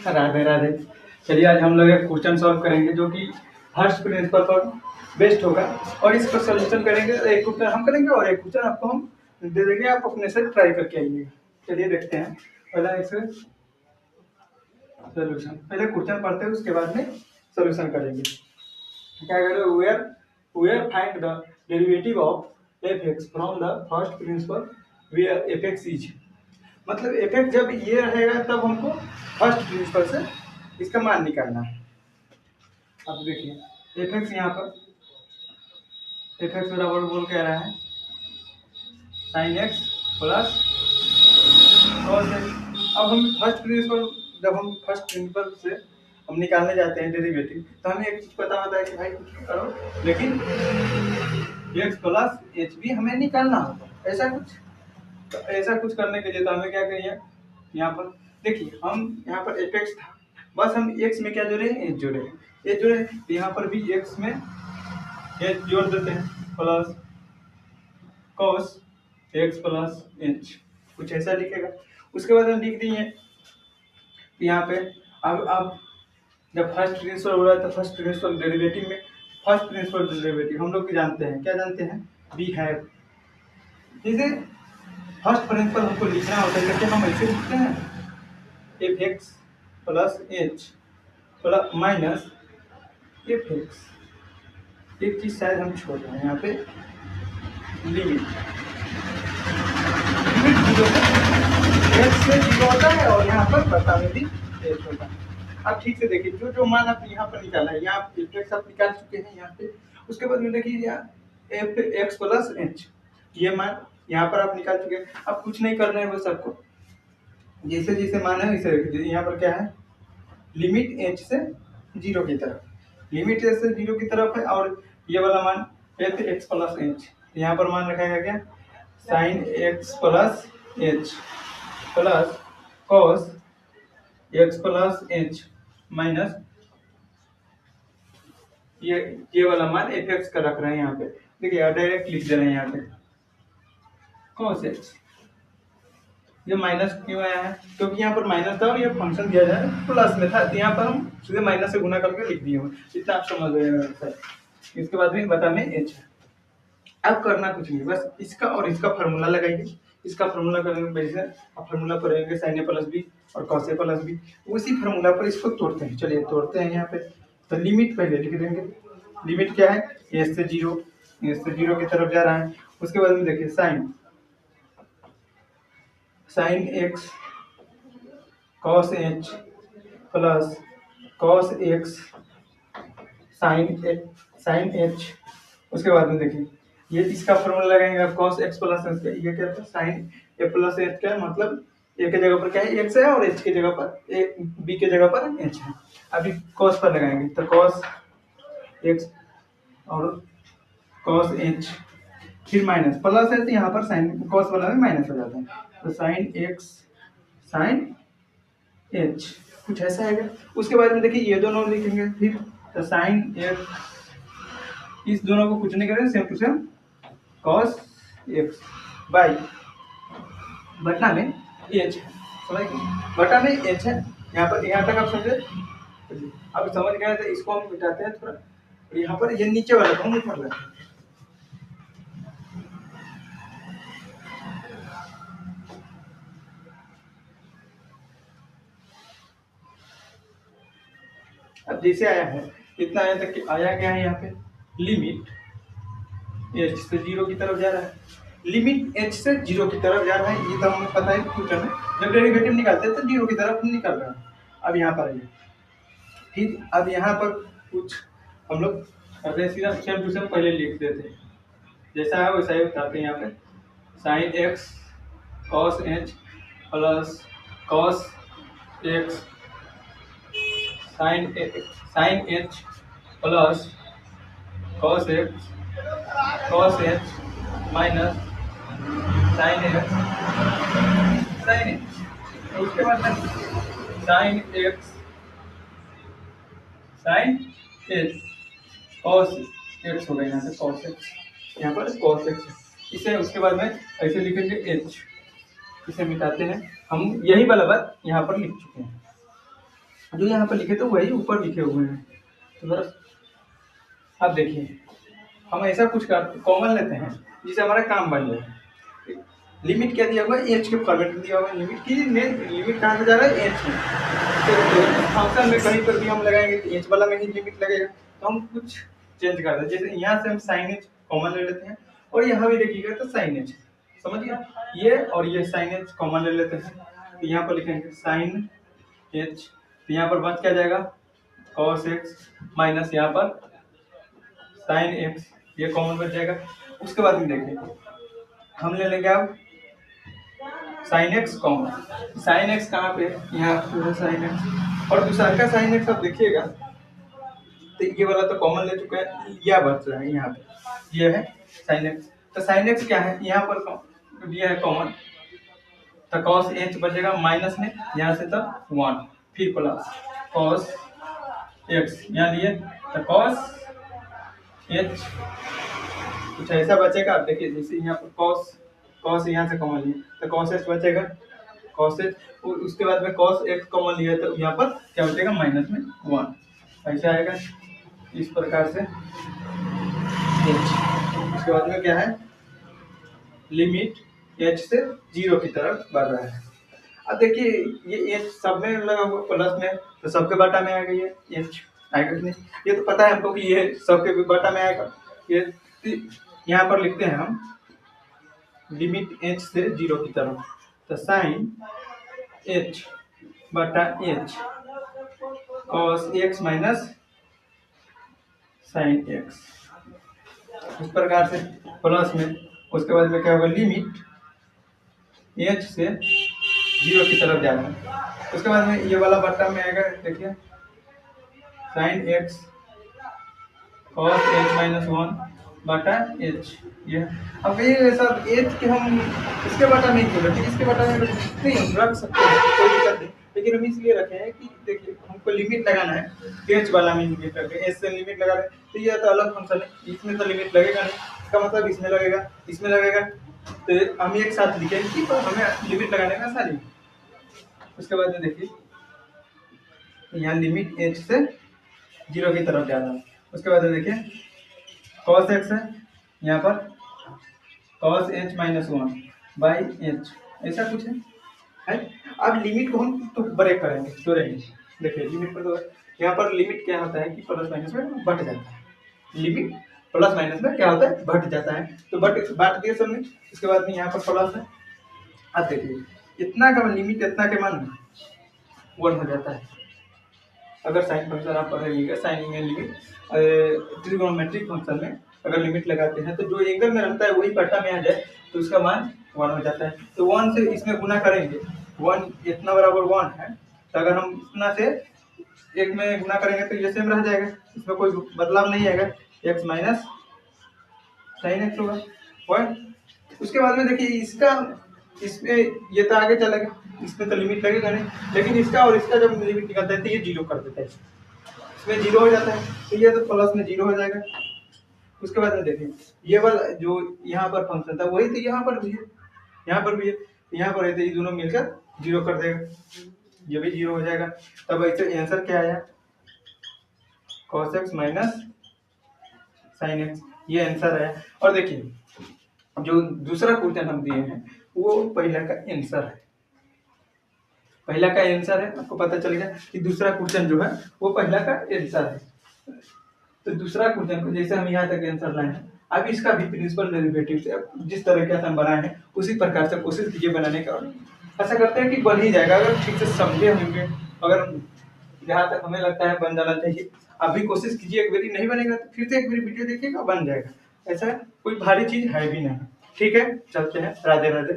राधे राधे। चलिए आज हम लोग एक क्वेश्चन सॉल्व करेंगे जो कि फर्स्ट प्रिंसिपल पर बेस्ड होगा और इसका सोल्यूशन करेंगे। एक क्वेश्चन हम करेंगे और एक क्वेश्चन आपको हम दे देंगे, आप अपने से ट्राई करके आइएगा। चलिए देखते हैं पहला इसका सोल्यूशन। पहले क्वेश्चन पढ़ते हैं उसके बाद में सोल्यूशन करेंगे। क्या करें, where find the derivative of f x from the first principle where f x is. मतलब एफ एक्स जब ये रहेगा तब हमको फर्स्ट प्रिंसिपल से इसका मान निकालना है। अब देखिए एफ एक्स यहाँ पर एफ एक्स बराबर बोल के आ रहा है sine x plus cos x. अब हम फर्स्ट प्रिंसिपल जब हम फर्स्ट प्रिंसिपल से हम निकालने जाते हैं डेरिवेटिव तो हमें एक चीज पता होता है कि भाई कुछ करो, लेकिन एक्स प्लस एच भी हमें निकालना होता है। ऐसा कुछ करने के लिए तो हमें क्या करिए, यहाँ पर देखिए हम यहाँ पर एफ एक्स था, बस हम एक्स में क्या जोड़े, एच जोड़े। एच जोड़े तो यहाँ पर भी एक्स में एच जोड़ देते हैं plus cos x plus H, कुछ ऐसा लिखेगा। उसके बाद हम लिख दिए यहाँ पे अब जब फर्स्ट प्रिंसिपल हो रहा है तो फर्स्ट प्रिंसिपल डेरिवेटिव में फर्स्ट प्रिंसिपल डेरिवेटिव हम लोग जानते हैं, क्या जानते हैं, वी हैव। जैसे फर्स्ट प्रिंसिपल हमको लिखना होता है, हम ऐसे लिखते हैं F x plus H plus minus F x. एक चीज शायद हम छोड़ रहे हैं यहाँ पे, लिमिट से जीरो होता है और यहाँ पर बताने भी एच होता है। अब ठीक से देखिए जो मान आप यहाँ पर निकाला है, यहाँ एफ एक्स आप निकाल चुके हैं यहाँ पे। उसके बाद में देखिए यहाँ एफ एक्स प्लस एच, ये मान यहाँ पर आप निकाल चुके हैं। अब कुछ नहीं करना है, बस आपको जैसे जैसे मान है वैसे यहाँ पर क्या है, लिमिट एच से जीरो की तरफ, लिमिट एच से जीरो की तरफ है। और ये वाला मान एफ एक्स प्लस एच, यहाँ पर मान रखा गया sine x plus H plus cos x plus H minus ये वाला मान एफ एक्स का रख रहे हैं यहाँ पे। देखिए डायरेक्ट लिख दे रहे हैं यहाँ पे कॉस एक्स। ये माइनस क्यों आया है, क्योंकि यहाँ पर माइनस था और ये फंक्शन दिया जाए प्लस में था, तो यहाँ पर हम सीधे माइनस से गुना करके लिख दिए हुए, इतना आप समझ रहे। इसके बाद में बता में एच है। अब करना कुछ नहीं, बस इसका और इसका फार्मूला लगाइए। इसका फार्मूला करने के वजह से आप फार्मूला पढ़ेंगे साइन ए प्लस बी और कॉस ए प्लस बी, उसी फार्मूला पर इसको तोड़ते हैं। चलिए तोड़ते हैं यहाँ पे। तो लिमिट पहले लिख देंगे, लिमिट क्या है, एच से जीरो की तरफ जा रहा है। उसके बाद में देखिए sine x cos h plus cos x sine h. उसके बाद में देखिए ये इसका फॉर्मूला लगाएंगे आप कॉस एक्स प्लस एच का। ये क्या है, साइन ए प्लस एच का मतलब ए के जगह पर क्या है, एक्स है, और एच की जगह पर ए बी के जगह पर एच है। अभी कॉस पर लगाएंगे तो कॉस एक्स और कॉस एच, फिर माइनस प्लस है तो यहाँ पर साइन कॉस वाला में माइनस हो जाता है, तो साइन एक्स साइन एच, कुछ ऐसा है। उसके बाद में देखिए ये दोनों लिखेंगे, फिर तो साइन एक्स, इस दोनों को कुछ नहीं करें, same to same cos x by बटा में एच है, बटा में एच है। यहाँ पर यहाँ तक आप समझे। अब समझ गए तो इसको हम मिटाते हैं थोड़ा, यहाँ पर ये नीचे वाला हम ऊपर लाते हैं। अब जैसे आया है इतना आया तक आया क्या है, यहाँ पे लिमिट एच से जीरो की तरफ जा रहा है, लिमिट एच से जीरो की तरफ जा रहा है। ये तो हमें पता है फ्यूचर में जब डेरिवेटिव निकालते हैं तो जीरो की तरफ निकल रहा है। अब यहाँ पर आइए, फिर अब यहाँ पर कुछ हम लोग करते हैं, सीधा सेम टू सेम पहले लिख देते हैं, जैसा है वैसा ही बताते हैं। यहाँ पे sine x cos h plus cos x sine h plus cos h minus sine h sine h. उसके बाद sine x sine h cos x हो गया, यहाँ पे कॉस एक्स, यहाँ पर कॉस एक्स। इसे उसके बाद में ऐसे लिखेंगे एच, इसे मिटाते हैं हम, यही वाला बात यहाँ पर लिख चुके हैं। जो यहाँ पर लिखे थे वही ऊपर लिखे हुए हैं। तो बस अब देखिए, हम ऐसा कुछ कॉमन लेते हैं जिससे हमारा काम बन जाए। लिमिट क्या दिया हुआ है, एच के फॉर्मेट में दिया हुआ है। लिमिट की लिमिट कहाँ से जा रहा है, एच में। तो फंक्शन में कहीं पर भी हम लगाएंगे तो एच वाला में ही लिमिट लगेगा। तो हम कुछ चेंज कर दें, जैसे यहाँ से हम साइन एच कॉमन ले लेते हैं और यहाँ भी देखिएगा तो साइन एच, समझिए ये और ये साइन एच कॉमन ले लेते हैं। तो यहाँ पर लिखेंगे साइन एच, तो यहाँ पर बच क्या जाएगा, कॉस एक्स माइनस यहाँ पर साइन एक्स, ये कॉमन बच जाएगा। उसके बाद में देखिए हम ले लेंगे अब sine x common. Sine x कहाँ पे, यहाँ पे साइन एक्स, और दूसरा का साइन एक्स आप देखिएगा तो ये वाला तो कॉमन ले चुका है, यह बच रहा है यहाँ पे, ये है साइन एक्स। तो साइन एक्स क्या है, यहाँ पर ये है कॉमन, तो कॉस एच बचेगा माइनस में यहाँ से तब 1, फिर प्लस कॉस एक्स यहाँ लिए तो कॉस एच, कुछ ऐसा बचेगा। आप देखिए जैसे यहाँ पर कॉस यहाँ से कॉमन लिए तो कॉस एच बचेगा, कॉस एच, उसके बाद में कॉस एक्स कॉमन लिया तो यहाँ पर क्या बचेगा, माइनस में 1, ऐसा आएगा इस प्रकार से एच। उसके बाद में क्या है, लिमिट एच से 0 की तरफ बढ़ रहा है। अब देखिए ये एच सब में लगा हुआ प्लस में, तो सबके बाटा में आ गई है एच, आएगा कि नहीं, ये तो पता है हमको कि ये सबके बाटा में आएगा। ये यहाँ पर लिखते हैं हम लिमिट एच से 0 की तरफ, तो साइन एच बटा H cos x minus sine x, इस प्रकार से प्लस में। उसके बाद में क्या होगा, लिमिट एच से 0 की तरफ जाना है। उसके बाद में ये वाला बट्टा में आएगा, देखिए sine x cos h minus 1 बटा एच, ये अब ये सब एच के हम इसके बटा नहीं क्यों रखें, इसके बटा में नहीं हम रख सकते हैं, कोई दिक्कत नहीं, लेकिन हम इसलिए रखे हैं कि देखिए हमको लिमिट लगाना है, एच वाला में लिमिट रखें, एच से लिमिट लगा रहे हैं तो ये तो अलग फंक्शन है, इसमें तो लिमिट लगेगा नहीं, इसका मतलब इसमें लगेगा, इसमें लगेगा, तो हम एक साथ लिखेंगे कि तो हमें लिमिट लगाने का आसानी। उसके बाद में देखिए यहाँ लिमिट एच से 0 की तरफ जाना है। उसके बाद में देखिए कॉस एक्स है, यहाँ पर cos h minus 1 by H, ऐसा कुछ है। अब लिमिट को हम तो ब्रेक करेंगे, जोड़ेंगे। देखिए लिमिट पर तो यहाँ पर लिमिट क्या होता है कि प्लस माइनस में बट जाता है, लिमिट प्लस माइनस में क्या होता है, बट जाता है, तो बट बांट दिए सब में। उसके बाद में यहाँ पर प्लस है। अब देखिए इतना का लिमिट इतना के मान 1 हो जाता है। अगर साइन फंक्शन आप पढ़ेंगे, साइन में लिमिट ट्रिगोनोमेट्रिक फंक्शन में अगर लिमिट लगाते हैं तो जो एंगल में रहता है वही पट्टा में आ जाए तो उसका मान 1 हो जाता है। तो 1 से इसमें गुना करेंगे, 1 इतना बराबर 1 है, तो अगर हम इतना से एक में गुना करेंगे तो ये सेम रह जाएगा, इसमें कोई बदलाव नहीं आएगा, एक्स माइनस साइन एक्स होगा 1। उसके बाद में देखिए इसका, इसमें ये तो आगे चलेगा, इसमें तो लिमिट लगेगा नहीं, लेकिन इसका और इसका जब लिमिट निकलता है तो ये 0 कर देता है, इसमें 0 हो जाता है, तो ये तो प्लस में 0 हो जाएगा। उसके बाद में देखिए ये वाला जो यहाँ पर फंक्शन था वही तो यहाँ पर भी है, यहाँ पर भी है, यहाँ पर है तो ये दोनों मिलकर 0 कर देगा, ये भी 0 हो जाएगा। तब ऐसे आंसर क्या आया, cos x minus sine x, ये आंसर है। और देखिए जो दूसरा क्वेश्चन हम दिए हैं वो पहला का आंसर है, पहला का आंसर है, आपको पता चल गया कि दूसरा क्वेश्चन जो है वो पहला का आंसर है। तो दूसरा क्वेश्चन को जैसे हम यहाँ तक आंसर लाए हैं, अब इसका भी प्रिंसिपल डेरिवेटिव से जिस तरह से हम बनाए हैं उसी प्रकार से कोशिश कीजिए बनाने का, और ऐसा करते हैं कि बन ही जाएगा अगर ठीक से समझे होंगे। अगर जहाँ तक हमें लगता है बन जाना चाहिए, आप भी कोशिश कीजिए, एक बारी नहीं बनेगा तो फिर से एक बारी वीडियो देखिएगा, बन जाएगा, ऐसा कोई भारी चीज है भी नहीं। ठीक है, चलते हैं, राधे राधे।